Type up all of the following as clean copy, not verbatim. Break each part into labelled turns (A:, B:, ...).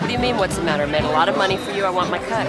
A: What do you mean, what's the matter? I made a lot of money for you. I want my cut.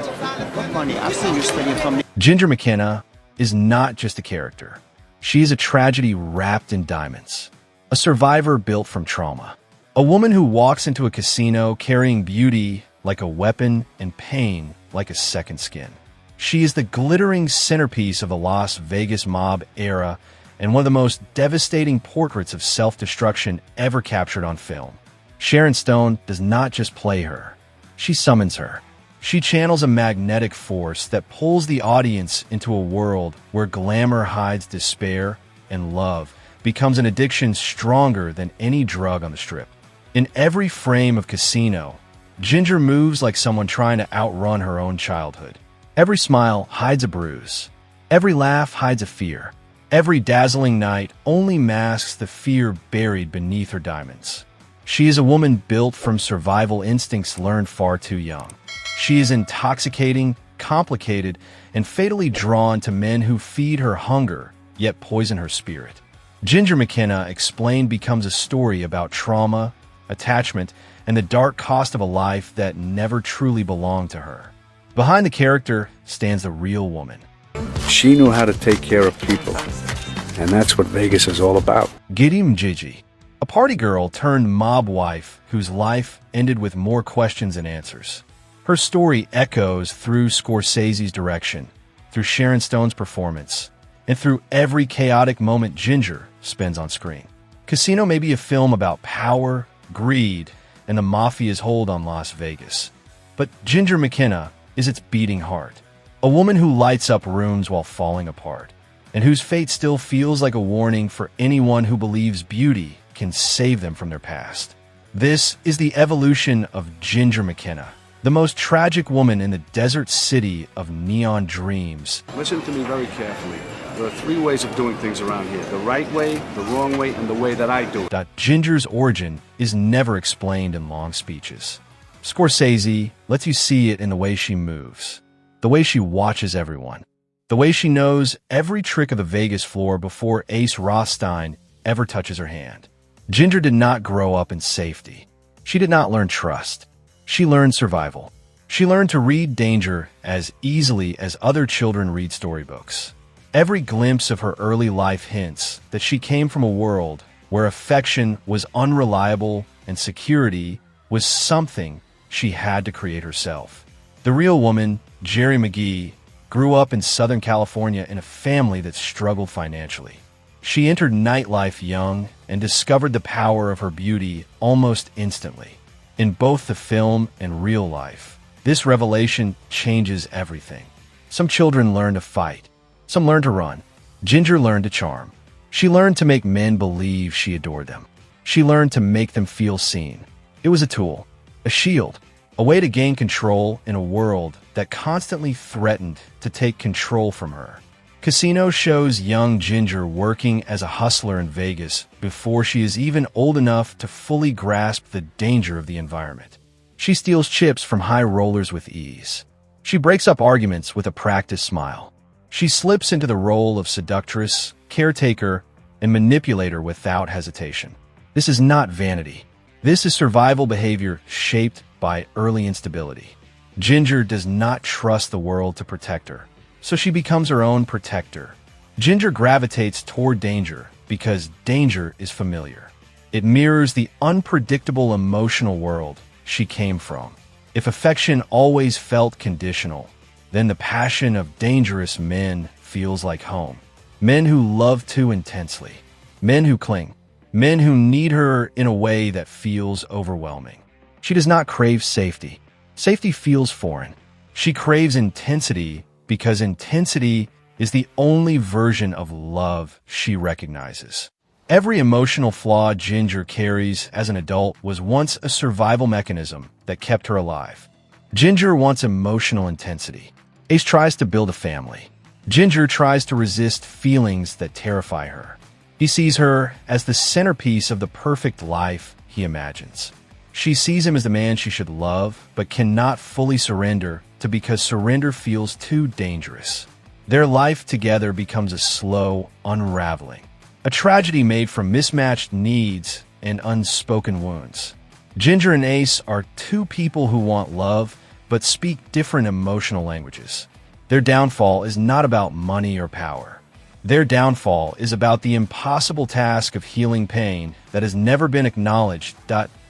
B: What money? I've seen you studying from...
C: Ginger McKenna is not just a character. She is a tragedy wrapped in diamonds. A survivor built from trauma. A woman who walks into a casino carrying beauty like a weapon and pain like a second skin. She is the glittering centerpiece of the Las Vegas mob era and one of the most devastating portraits of self-destruction ever captured on film. Sharon Stone does not just play her. She summons her. She channels a magnetic force that pulls the audience into a world where glamour hides despair and love becomes an addiction stronger than any drug on the strip. In every frame of Casino, Ginger moves like someone trying to outrun her own childhood. Every smile hides a bruise. Every laugh hides a fear. Every dazzling night only masks the fear buried beneath her diamonds. She is a woman built from survival instincts learned far too young. She is intoxicating, complicated, and fatally drawn to men who feed her hunger, yet poison her spirit. Ginger McKenna Explained becomes a story about trauma, attachment, and the dark cost of a life that never truly belonged to her. Behind the character stands the real woman.
D: She knew how to take care of people, and that's what Vegas is all about.
C: Geri McGee, a party girl turned mob wife whose life ended with more questions than answers. Her story echoes through Scorsese's direction, through Sharon Stone's performance, and through every chaotic moment Ginger spends on screen. Casino may be a film about power, greed, and the mafia's hold on Las Vegas. But Ginger McKenna is its beating heart. A woman who lights up rooms while falling apart, and whose fate still feels like a warning for anyone who believes beauty can save them from their past. This is the evolution of Ginger McKenna, the most tragic woman in the desert city of neon dreams.
D: Listen to me very carefully. There are three ways of doing things around here. The right way, the wrong way, and the way that I do it.
C: Ginger's origin is never explained in long speeches. Scorsese lets you see it in the way she moves, the way she watches everyone, the way she knows every trick of the Vegas floor before Ace Rothstein ever touches her hand. Ginger did not grow up in safety. She did not learn trust. She learned survival. She learned to read danger as easily as other children read storybooks. Every glimpse of her early life hints that she came from a world where affection was unreliable and security was something she had to create herself. The real woman, Geri McGee, grew up in Southern California in a family that struggled financially. She entered nightlife young and discovered the power of her beauty almost instantly. In both the film and real life, this revelation changes everything. Some children learn to fight. Some learn to run. Ginger learned to charm. She learned to make men believe she adored them. She learned to make them feel seen. It was a tool, a shield, a way to gain control in a world that constantly threatened to take control from her. Casino shows young Ginger working as a hustler in Vegas before she is even old enough to fully grasp the danger of the environment. She steals chips from high rollers with ease. She breaks up arguments with a practiced smile. She slips into the role of seductress, caretaker, and manipulator without hesitation. This is not vanity. This is survival behavior shaped by early instability. Ginger does not trust the world to protect her, so she becomes her own protector. Ginger gravitates toward danger because danger is familiar. It mirrors the unpredictable emotional world she came from. If affection always felt conditional, then the passion of dangerous men feels like home. Men who love too intensely. Men who cling. Men who need her in a way that feels overwhelming. She does not crave safety. Safety feels foreign. She craves intensity because intensity is the only version of love she recognizes. Every emotional flaw Ginger carries as an adult was once a survival mechanism that kept her alive. Ginger wants emotional intensity. Ace tries to build a family. Ginger tries to resist feelings that terrify her. He sees her as the centerpiece of the perfect life he imagines. She sees him as the man she should love, but cannot fully surrender to because surrender feels too dangerous. Their life together becomes a slow unraveling, a tragedy made from mismatched needs and unspoken wounds. Ginger and Ace are two people who want love, but speak different emotional languages. Their downfall is not about money or power. Their downfall is about the impossible task of healing pain that has never been acknowledged.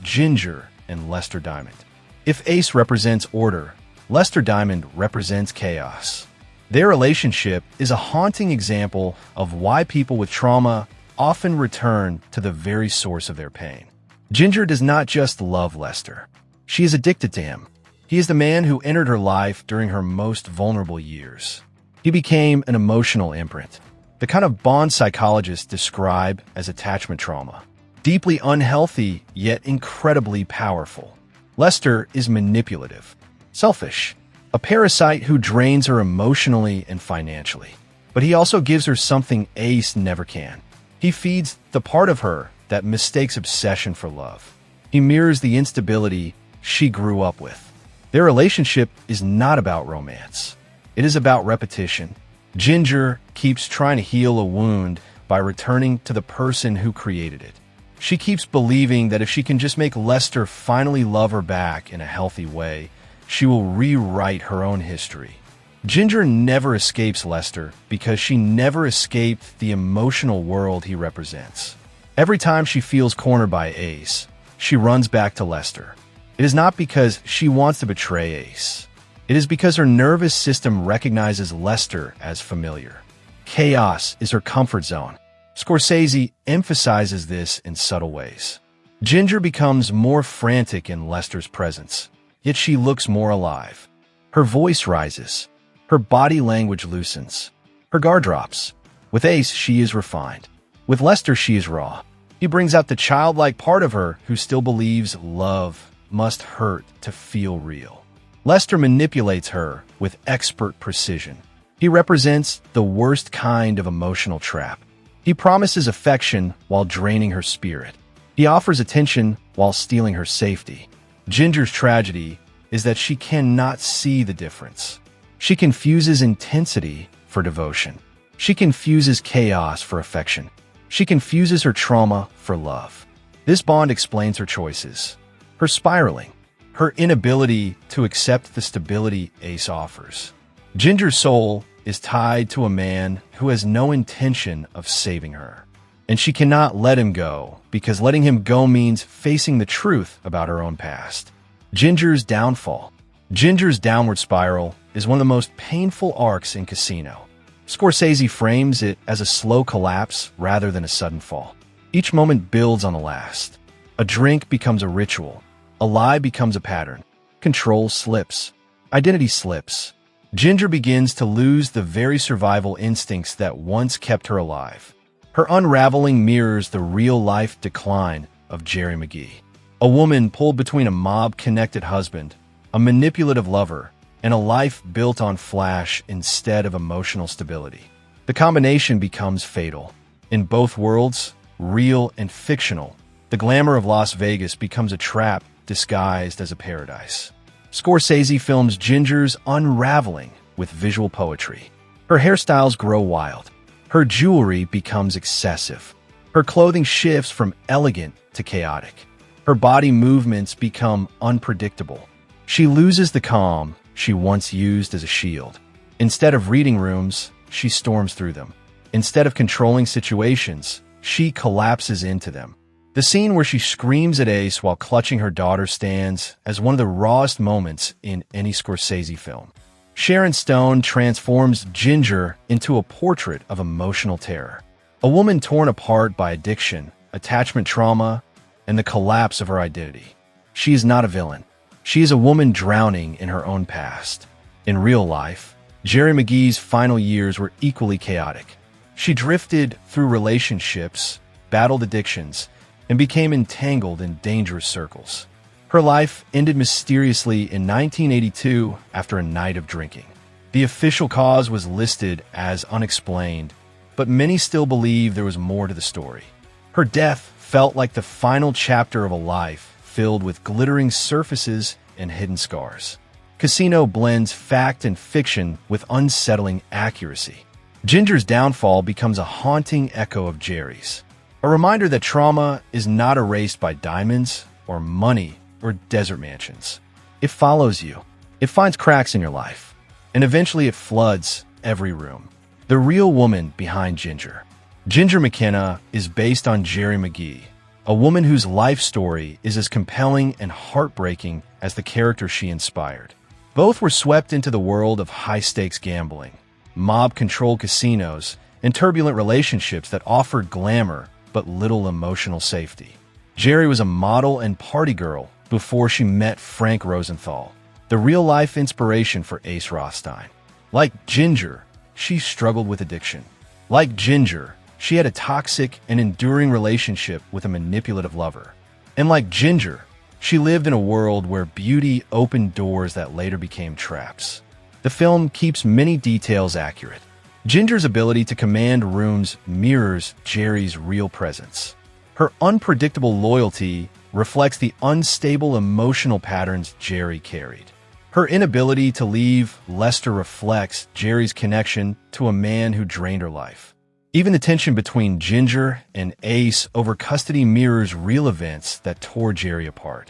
C: Ginger and Lester Diamond. If Ace represents order, Lester Diamond represents chaos. Their relationship is a haunting example of why people with trauma often return to the very source of their pain. Ginger does not just love Lester. She is addicted to him. He is the man who entered her life during her most vulnerable years. He became an emotional imprint, the kind of bond psychologists describe as attachment trauma. Deeply unhealthy, yet incredibly powerful. Lester is manipulative, selfish, a parasite who drains her emotionally and financially. But he also gives her something Ace never can. He feeds the part of her that mistakes obsession for love. He mirrors the instability she grew up with. Their relationship is not about romance. It is about repetition. Ginger keeps trying to heal a wound by returning to the person who created it. She keeps believing that if she can just make Lester finally love her back in a healthy way, she will rewrite her own history. Ginger never escapes Lester because she never escaped the emotional world he represents. Every time she feels cornered by Ace, she runs back to Lester. It is not because she wants to betray Ace. It is because her nervous system recognizes Lester as familiar. Chaos is her comfort zone. Scorsese emphasizes this in subtle ways. Ginger becomes more frantic in Lester's presence, yet she looks more alive. Her voice rises. Her body language loosens. Her guard drops. With Ace, she is refined. With Lester, she is raw. He brings out the childlike part of her who still believes love must hurt to feel real. Lester manipulates her with expert precision. He represents the worst kind of emotional trap. He promises affection while draining her spirit. He offers attention while stealing her safety. Ginger's tragedy is that she cannot see the difference. She confuses intensity for devotion. She confuses chaos for affection. She confuses her trauma for love. This bond explains her choices, her spiraling, her inability to accept the stability Ace offers. Ginger's soul is tied to a man who has no intention of saving her. And she cannot let him go, because letting him go means facing the truth about her own past. Ginger's downfall. Ginger's downward spiral is one of the most painful arcs in Casino. Scorsese frames it as a slow collapse rather than a sudden fall. Each moment builds on the last. A drink becomes a ritual. A lie becomes a pattern. Control slips. Identity slips. Ginger begins to lose the very survival instincts that once kept her alive. Her unraveling mirrors the real-life decline of Geri McGee. A woman pulled between a mob-connected husband, a manipulative lover, and a life built on flash instead of emotional stability. The combination becomes fatal. In both worlds, real and fictional, the glamour of Las Vegas becomes a trap disguised as a paradise. Scorsese films Ginger's unraveling with visual poetry. Her hairstyles grow wild. Her jewelry becomes excessive. Her clothing shifts from elegant to chaotic. Her body movements become unpredictable. She loses the calm she once used as a shield. Instead of reading rooms, she storms through them. Instead of controlling situations, she collapses into them. The scene where she screams at Ace while clutching her daughter stands as one of the rawest moments in any Scorsese film. Sharon Stone transforms Ginger into a portrait of emotional terror. A woman torn apart by addiction, attachment trauma, and the collapse of her identity. She is not a villain. She is a woman drowning in her own past. In real life, Geri McGee's final years were equally chaotic. She drifted through relationships, battled addictions, and became entangled in dangerous circles. Her life ended mysteriously in 1982 after a night of drinking. The official cause was listed as unexplained, but many still believe there was more to the story. Her death felt like the final chapter of a life filled with glittering surfaces and hidden scars. Casino blends fact and fiction with unsettling accuracy. Ginger's downfall becomes a haunting echo of Geri's. A reminder that trauma is not erased by diamonds, or money or desert mansions. It follows you. It finds cracks in your life. And eventually it floods every room. The real woman behind Ginger. Ginger McKenna is based on Geri McGee, a woman whose life story is as compelling and heartbreaking as the character she inspired. Both were swept into the world of high-stakes gambling, mob-controlled casinos, and turbulent relationships that offered glamour but little emotional safety. Geri was a model and party girl before she met Frank Rosenthal, the real-life inspiration for Ace Rothstein. Like Ginger, she struggled with addiction. Like Ginger, she had a toxic and enduring relationship with a manipulative lover. And like Ginger, she lived in a world where beauty opened doors that later became traps. The film keeps many details accurate. Ginger's ability to command rooms mirrors Geri's real presence. Her unpredictable loyalty reflects the unstable emotional patterns Geri carried. Her inability to leave Lester reflects Geri's connection to a man who drained her life. Even the tension between Ginger and Ace over custody mirrors real events that tore Geri apart.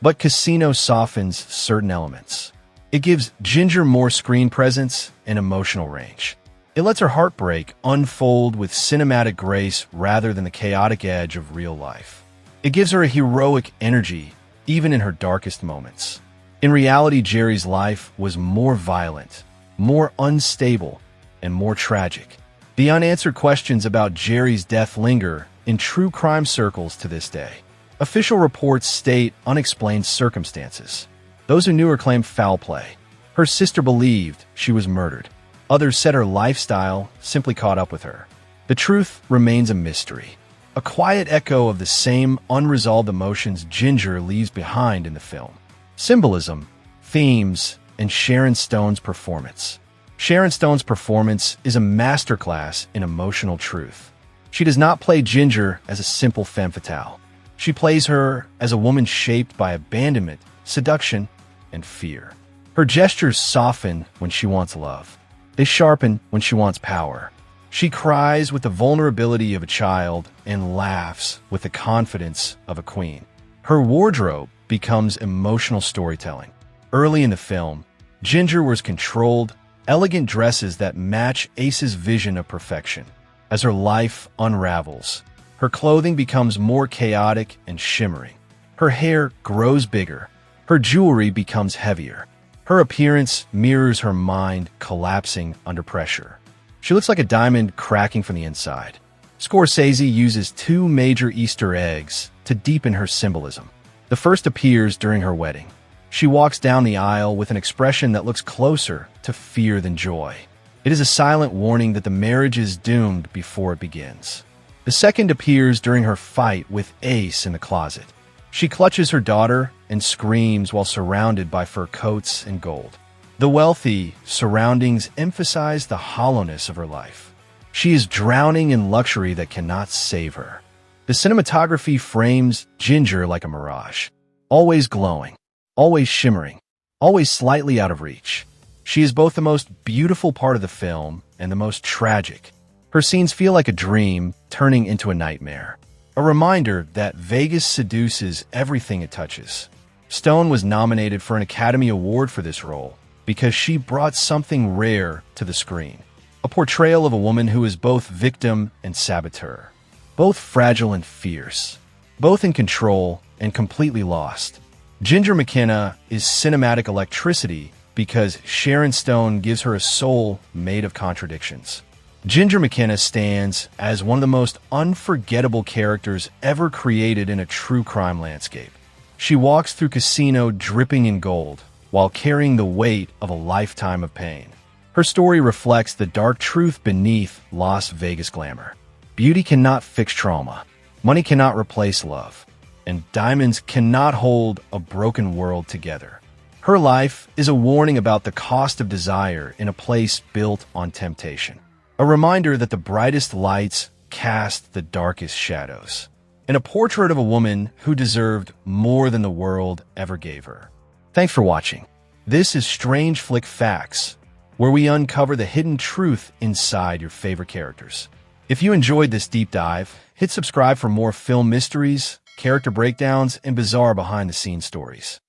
C: But Casino softens certain elements. It gives Ginger more screen presence and emotional range. It lets her heartbreak unfold with cinematic grace rather than the chaotic edge of real life. It gives her a heroic energy, even in her darkest moments. In reality, Geri's life was more violent, more unstable, and more tragic. The unanswered questions about Geri's death linger in true crime circles to this day. Official reports state unexplained circumstances. Those who knew her claim foul play. Her sister believed she was murdered. Others said her lifestyle simply caught up with her. The truth remains a mystery, a quiet echo of the same unresolved emotions Ginger leaves behind in the film. Symbolism, themes, and Sharon Stone's performance. Sharon Stone's performance is a masterclass in emotional truth. She does not play Ginger as a simple femme fatale. She plays her as a woman shaped by abandonment, seduction, and fear. Her gestures soften when she wants love. They sharpen when she wants power. She cries with the vulnerability of a child and laughs with the confidence of a queen. Her wardrobe becomes emotional storytelling. Early in the film, Ginger wears controlled, elegant dresses that match Ace's vision of perfection. As her life unravels, her clothing becomes more chaotic and shimmering. Her hair grows bigger. Her jewelry becomes heavier. Her appearance mirrors her mind collapsing under pressure. She looks like a diamond cracking from the inside. Scorsese uses two major Easter eggs to deepen her symbolism. The first appears during her wedding. She walks down the aisle with an expression that looks closer to fear than joy. It is a silent warning that the marriage is doomed before it begins. The second appears during her fight with Ace in the closet. She clutches her daughter and screams while surrounded by fur coats and gold. The wealthy surroundings emphasize the hollowness of her life. She is drowning in luxury that cannot save her. The cinematography frames Ginger like a mirage, always glowing, always shimmering, always slightly out of reach. She is both the most beautiful part of the film and the most tragic. Her scenes feel like a dream turning into a nightmare. A reminder that Vegas seduces everything it touches. Stone was nominated for an Academy Award for this role because she brought something rare to the screen. A portrayal of a woman who is both victim and saboteur. Both fragile and fierce. Both in control and completely lost. Ginger McKenna is cinematic electricity because Sharon Stone gives her a soul made of contradictions. Ginger McKenna stands as one of the most unforgettable characters ever created in a true crime landscape. She walks through Casino dripping in gold while carrying the weight of a lifetime of pain. Her story reflects the dark truth beneath Las Vegas glamour. Beauty cannot fix trauma, money cannot replace love, and diamonds cannot hold a broken world together. Her life is a warning about the cost of desire in a place built on temptation. A reminder that the brightest lights cast the darkest shadows. And a portrait of a woman who deserved more than the world ever gave her. Thanks for watching. This is Strange Flick Facts, where we uncover the hidden truth inside your favorite characters. If you enjoyed this deep dive, hit subscribe for more film mysteries, character breakdowns, and bizarre behind-the-scenes stories.